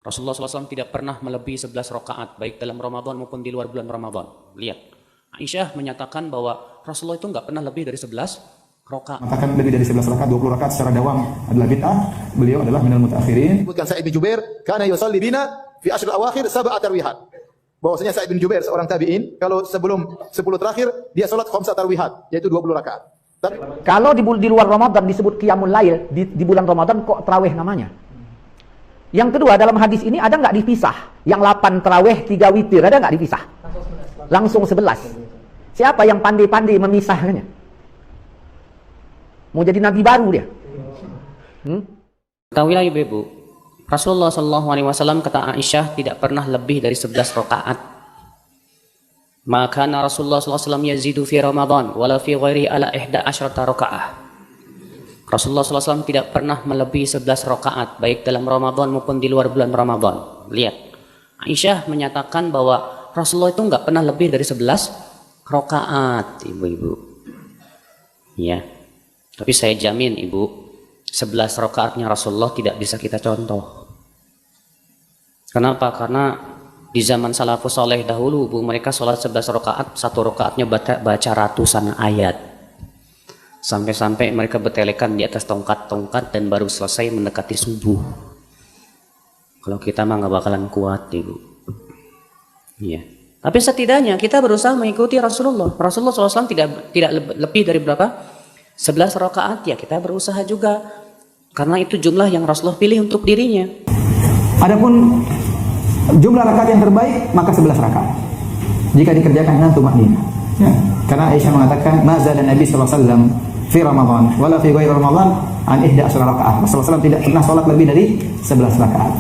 Rasulullah SAW tidak pernah melebihi 11 rakaat, baik dalam Ramadan maupun di luar bulan Ramadan. Lihat, Aisyah menyatakan bahwa Rasulullah itu nggak pernah lebih dari 11 rakaat. Mengatakan lebih dari 11 rakaat, 20 rakaat secara dawam adalah bid'ah. Beliau adalah minal mutaakhirin. Sebutkan Sa'id bin Jubair, kana yusalli bina fi ashr al-awakhir sab'a tarwihat. Bahwasanya Sa'id bin Jubair seorang tabi'in, kalau sebelum 10 terakhir dia salat khamsa tarwihat, yaitu 20 rakaat. Kalau di luar Ramadan disebut qiyamul lail, di bulan Ramadan kok tarawih namanya? Yang kedua, dalam hadis ini ada nggak dipisah? Yang 8 tarawih, 3 witir, ada nggak dipisah? Langsung 11. Siapa yang pandai-pandai memisahkannya? Mau jadi nabi baru dia? Ketahuilah ibu-ibu, Rasulullah SAW kata Aisyah tidak pernah lebih dari 11 rakaat. Maka Rasulullah SAW yazidu fi Ramadan wala fi ghairi ala 11 rakaah. Rasulullah SAW tidak pernah melebihi 11 rakaat, baik dalam Ramadan maupun di luar bulan Ramadan. Lihat, Aisyah menyatakan bahwa Rasulullah itu nggak pernah lebih dari 11 rakaat, ibu-ibu. Ya, tapi saya jamin ibu, 11 rakaatnya Rasulullah tidak bisa kita contoh. Kenapa? Karena di zaman salafus saleh dahulu, bu, mereka sholat 11 rakaat, 1 rakaatnya baca ratusan ayat. Sampai-sampai mereka bertelekan di atas tongkat-tongkat dan baru selesai mendekati subuh. Kalau kita mah nggak bakalan kuat, ibu. Iya. Tapi setidaknya kita berusaha mengikuti Rasulullah. Rasulullah SAW tidak lebih dari berapa? 11 rakaat, ya kita berusaha juga. Karena itu jumlah yang Rasulullah pilih untuk dirinya. Adapun jumlah rakaat yang terbaik maka 11 rakaat. Jika dikerjakan dengan tumakninah. Ya. Karena Aisyah mengatakan, "Maza dan Nabi sallallahu alaihi wasallam fi Ramadan wala fi ghairi Ramadan an 11 rakaat." Rasulullah SAW tidak pernah salat lebih dari 11 rakaat.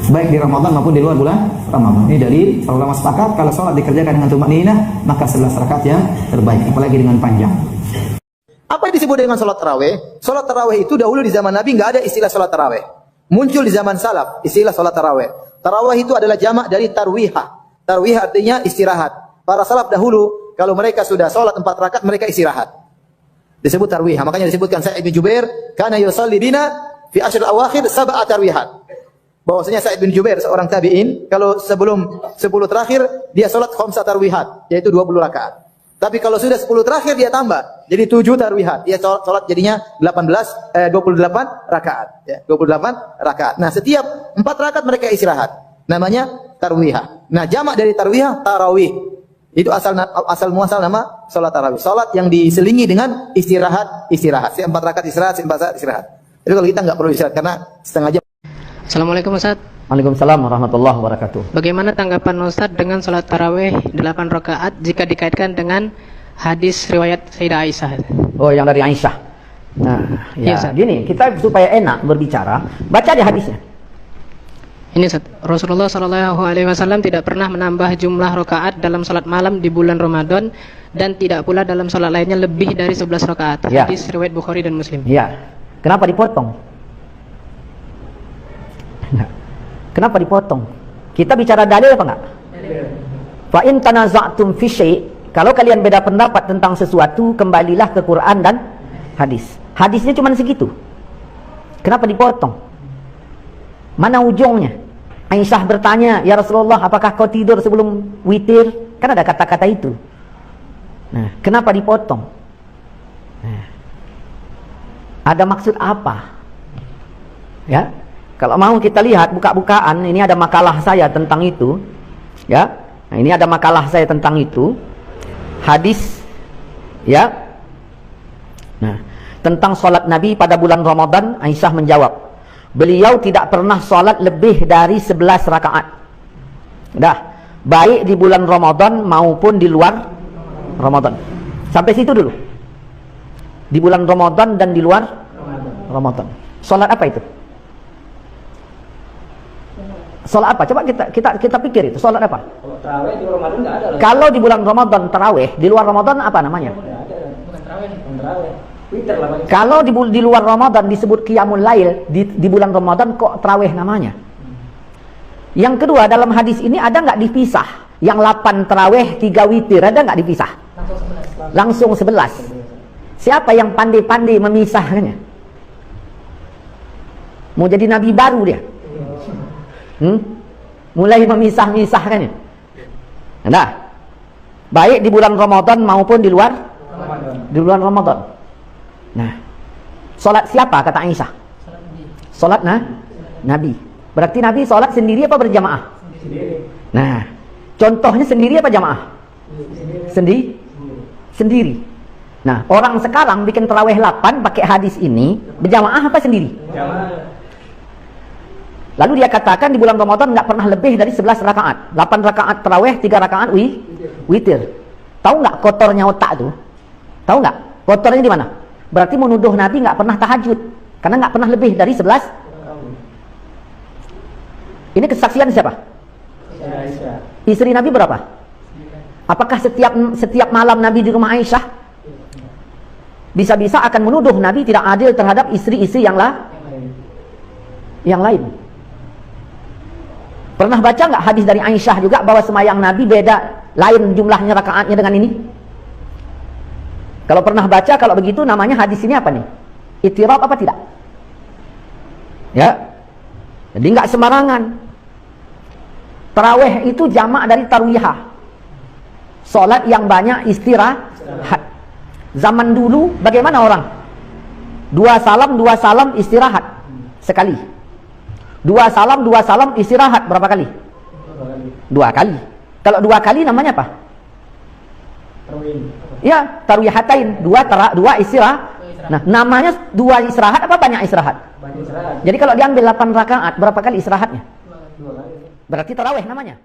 Baik di Ramadan maupun di luar bulan Ramadan. Ini dalil para ulama sepakat kalau salat dikerjakan dengan tumakninah maka 11 rakaat yang terbaik, apalagi dengan panjang. Apa yang disebut dengan salat tarawih? Salat tarawih itu dahulu di zaman Nabi nggak ada istilah salat tarawih. Muncul di zaman salaf istilah salat tarawih. Tarawih itu adalah jamak dari tarwihah. Tarwihah artinya istirahat. Para salaf dahulu kalau mereka sudah salat 4 rakaat mereka istirahat. Disebut tarwihah. Makanya disebutkan Sa'id bin Jubair, kana yusalli bina fi ashr al-awakhir sab'a tarwihat. Bahwasanya Sa'id bin Jubair seorang tabi'in, kalau sebelum 10 terakhir dia salat khamsa tarwihat, yaitu 20 rakaat. Tapi kalau sudah 10 terakhir dia tambah, jadi 7 tarwihat. Dia salat jadinya 28 rakaat, ya, 28 rakaat. Nah, setiap 4 rakaat mereka istirahat. Namanya tarwihah. Nah, jamak dari tarwihah tarawih. Itu asal muasal nama salat tarawih. Salat yang diselingi dengan istirahat. 4 rakaat istirahat, 4 rakaat istirahat. Jadi kalau kita nggak perlu istirahat karena setengah jam. Assalamualaikum Ustaz. Waalaikumsalam warahmatullahi wabarakatuh. Bagaimana tanggapan Ustaz dengan salat tarawih 8 rakaat jika dikaitkan dengan hadis riwayat Sayyidah Aisyah? Oh, yang dari Aisyah. Nah, ya, gini, kita supaya enak berbicara, baca di hadisnya. Ini Ustaz, Rasulullah SAW tidak pernah menambah jumlah rakaat dalam salat malam di bulan Ramadan dan tidak pula dalam salat lainnya lebih dari 11 rakaat. Ya. Hadis riwayat Bukhari dan Muslim. Ya. Kenapa dipotong? Nah, kenapa dipotong? Kita bicara dalil apa enggak? Fa in tanaza'tum fi syai', kalau kalian beda pendapat tentang sesuatu, kembalilah ke Quran dan hadis. Hadisnya cuma segitu. Kenapa dipotong? Mana ujungnya? Aisyah bertanya, "Ya Rasulullah, apakah kau tidur sebelum witir?" Kan ada kata-kata itu. Nah, kenapa dipotong? Nah, ada maksud apa? Ya, kalau mau kita lihat buka-bukaan, ini ada makalah saya tentang itu. Ya, nah, ini ada makalah saya tentang itu. Hadis, ya. Nah, tentang salat Nabi pada bulan Ramadan, Aisyah menjawab, beliau tidak pernah sholat lebih dari 11 rakaat. Dah, baik di bulan Ramadan maupun di luar Ramadan. Sampai situ dulu. Di bulan Ramadan dan di luar Ramadan. Sholat apa itu? Sholat apa? Coba kita pikir itu. Sholat apa? Kalau tarawih di Ramadan nggak ada. Kalau di bulan Ramadan tarawih, di luar Ramadan apa namanya? Nggak ada. Bukan tarawih, bukan tarawih. Kalau di luar Ramadan disebut qiyamul lail, di bulan Ramadan kok tarawih namanya? Yang kedua, dalam hadis ini ada nggak dipisah? Yang 8 tarawih, 3 witir, ada nggak dipisah? Langsung 11. Siapa yang pandai-pandai memisahkannya? Mau jadi nabi baru dia? Mulai memisah-misahkan ya. Nah, baik di bulan Ramadan maupun di luar Ramadan. Nah, salat siapa kata Aisyah? Salat Nabi. Berarti Nabi salat sendiri apa berjamaah? Nah, contohnya sendiri apa jamaah? Sendiri. Nah, orang sekarang bikin tarawih 8 pakai hadis ini, berjamaah apa sendiri? Lalu dia katakan di bulan Ramadan nggak pernah lebih dari 11 rakaat. 8 rakaat tarawih, 3 rakaat witir. Tahu nggak kotornya otak tuh? Tahu nggak? Kotornya di mana? Berarti menuduh Nabi nggak pernah tahajud. Karena nggak pernah lebih dari 11. Ini kesaksian siapa? Istri Nabi berapa? Apakah setiap malam Nabi di rumah Aisyah? Bisa-bisa akan menuduh Nabi tidak adil terhadap istri-istri yang lain. Pernah baca nggak hadis dari Aisyah juga bahwa semayang Nabi beda, lain jumlahnya rakaatnya dengan ini? Kalau pernah baca, kalau begitu namanya hadis ini apa nih? Ittirab apa tidak? Ya. Jadi nggak sembarangan. Tarawih itu jamak dari tarwihah. Salat yang banyak istirahat. Zaman dulu bagaimana orang? 2 salam istirahat sekali. 2 salam istirahat berapa kali? 2 kali. Kalau 2 kali namanya apa? Ya, tarwihatain, 2 istirahat. Nah, namanya 2 istirahat apa banyak istirahat? Jadi kalau diambil 8 rakaat, berapa kali istirahatnya? Berarti tarawih namanya.